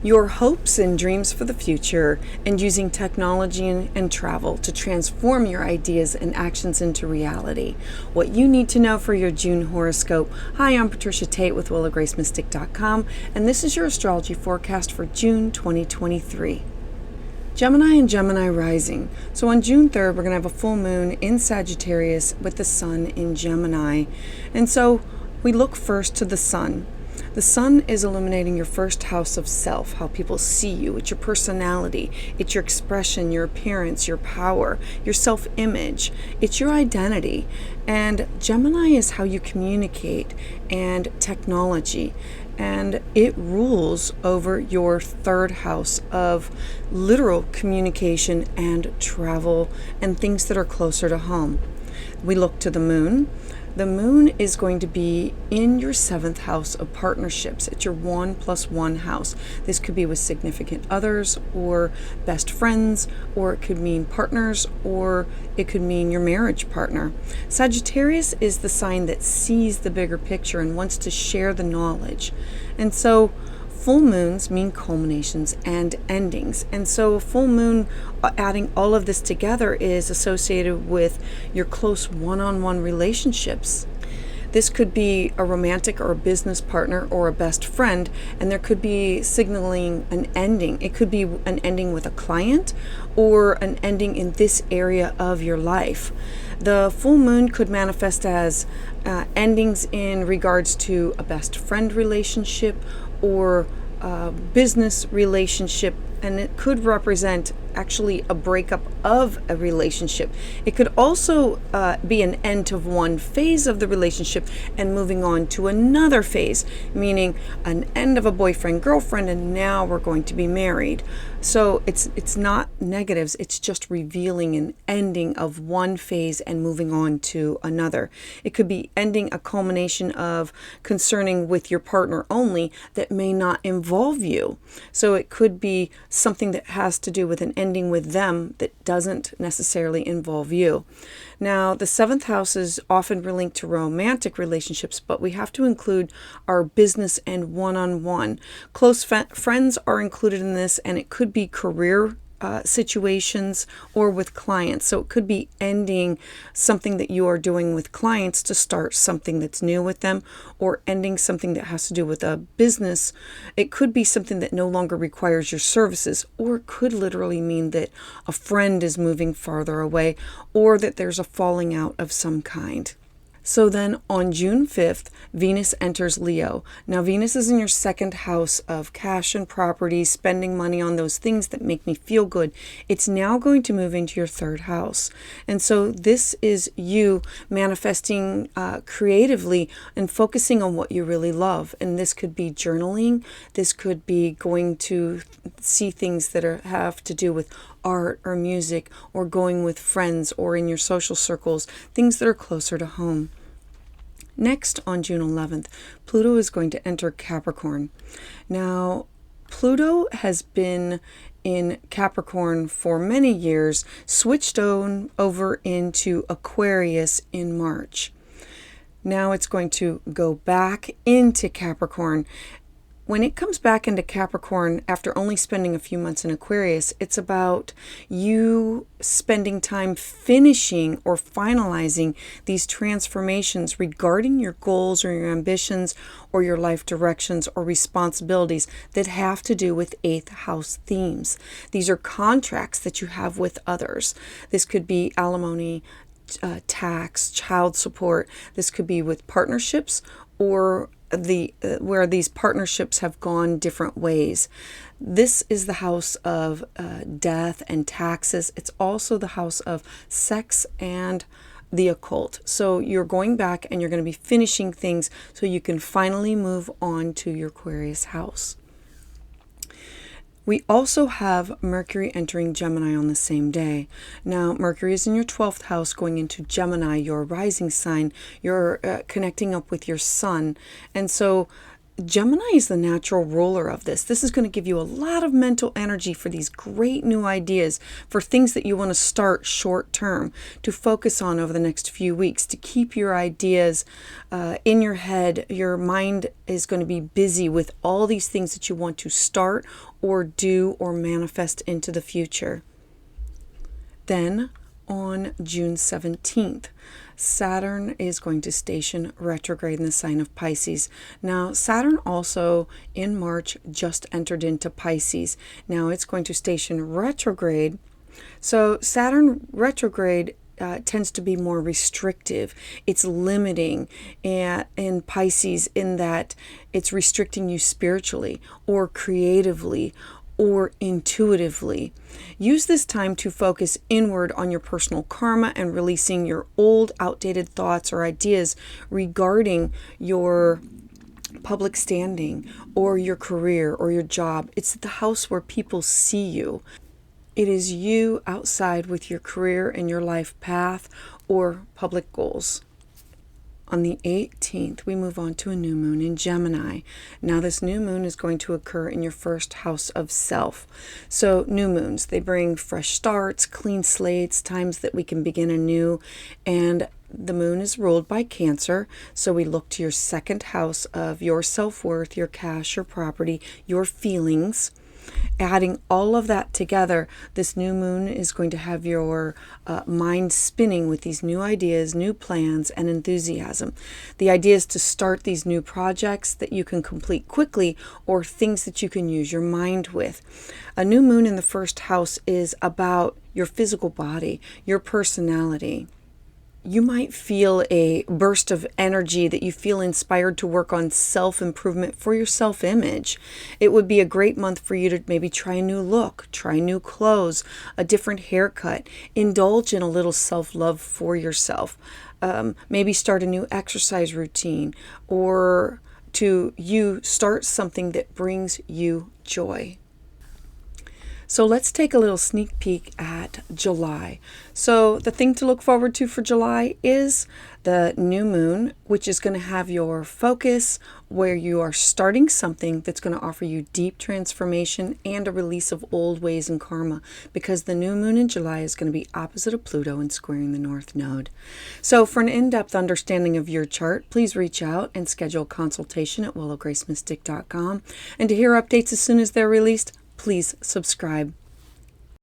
Your hopes and dreams for the future, and using technology and travel to transform your ideas and actions into reality. What you need to know for your June horoscope. Hi, I'm Patricia Tate with willowgracemystic.com, and this is your astrology forecast for June 2023. Gemini and Gemini rising. So on June 3rd, we're going to have a full moon in Sagittarius with the sun in Gemini. And so we look first to the sun. The sun is illuminating your first house of self, how people see you. It's your personality. It's your expression, your appearance, your power, your self-image. It's your identity. And Gemini is how you communicate and technology. And it rules over your third house of literal communication and travel and things that are closer to home. We look to the moon. The moon is going to be in your seventh house of partnerships. It's your 1+1 house. This could be with significant others or best friends, or it could mean partners, or it could mean your marriage partner. Sagittarius is the sign that sees the bigger picture and wants to share the knowledge. And so full moons mean culminations and endings. And so full moon, adding all of this together, is associated with your close one-on-one relationships. This could be a romantic or a business partner or a best friend, and there could be signaling an ending. It could be an ending with a client or an ending in this area of your life. The full moon could manifest as endings in regards to a best friend relationship or a business relationship, and it could represent actually a breakup of a relationship. It could also be an end of one phase of the relationship and moving on to another phase, meaning an end of a boyfriend, girlfriend, and now we're going to be married. So it's not negatives, it's just revealing an ending of one phase and moving on to another. It could be ending a culmination of concerning with your partner only that may not involve you. So it could be something that has to do with an ending with them that doesn't necessarily involve you. Now, the seventh house is often linked to romantic relationships, but we have to include our business and one-on-one. Close friends are included in this, and it could be career situations or with clients. So it could be ending something that you are doing with clients to start something that's new with them, or ending something that has to do with a business. It could be something that no longer requires your services, or it could literally mean that a friend is moving farther away, or that there's a falling out of some kind. So then on June 5th, Venus enters Leo. Now, Venus is in your second house of cash and property, spending money on those things that make me feel good. It's now going to move into your third house. And so this is you manifesting creatively and focusing on what you really love. And this could be journaling. This could be going to see things that have to do with art or music, or going with friends or in your social circles, things that are closer to home. Next, on June 11th, Pluto is going to enter Capricorn. Now, Pluto has been in Capricorn for many years, switched on over into Aquarius in March. Now it's going to go back into Capricorn. When it comes back into Capricorn after only spending a few months in Aquarius, it's about you spending time finishing or finalizing these transformations regarding your goals or your ambitions or your life directions or responsibilities that have to do with eighth house themes. These are contracts that you have with others. This could be alimony, tax, child support. This could be with partnerships, or where these partnerships have gone different ways. This is the house of death and taxes. It's also the house of sex and the occult. So you're going back and you're going to be finishing things so you can finally move on to your Aquarius house. We also have Mercury entering Gemini on the same day. Now, Mercury is in your 12th house going into Gemini, your rising sign. You're connecting up with your sun. And so Gemini is the natural ruler of this. This is going to give you a lot of mental energy for these great new ideas, for things that you want to start short term, to focus on over the next few weeks, to keep your ideas in your head. Your mind is going to be busy with all these things that you want to start or do or manifest into the future. Then on June 17th, Saturn is going to station retrograde in the sign of Pisces. Now, Saturn also in March just entered into Pisces. Now it's going to station retrograde. So Saturn retrograde tends to be more restrictive. It's limiting in Pisces, in that it's restricting you spiritually or creatively or intuitively. Use this time to focus inward on your personal karma and releasing your old, outdated thoughts or ideas regarding your public standing or your career or your job. It's the house where people see you. It is you outside with your career and your life path or public goals. On the 18th, we move on to a new moon in Gemini. Now, this new moon is going to occur in your first house of self. So, new moons, they bring fresh starts, clean slates, times that we can begin anew. And the moon is ruled by Cancer. So, we look to your second house of your self-worth, your cash, your property, your feelings. Adding all of that together, this new moon is going to have your mind spinning with these new ideas, new plans, and enthusiasm. The idea is to start these new projects that you can complete quickly or things that you can use your mind with. A new moon in the first house is about your physical body, your personality. You might feel a burst of energy that you feel inspired to work on self-improvement for your self-image. It would be a great month for you to maybe try a new look, try new clothes, a different haircut, indulge in a little self-love for yourself. Maybe start a new exercise routine, or to start something that brings you joy. So let's take a little sneak peek at July. So the thing to look forward to for July is the new moon, which is going to have your focus where you are starting something that's going to offer you deep transformation and a release of old ways and karma, because the new moon in July is going to be opposite of Pluto and squaring the North Node. So for an in-depth understanding of your chart, please reach out and schedule a consultation at willowgracemystic.com. And to hear updates as soon as they're released, please subscribe.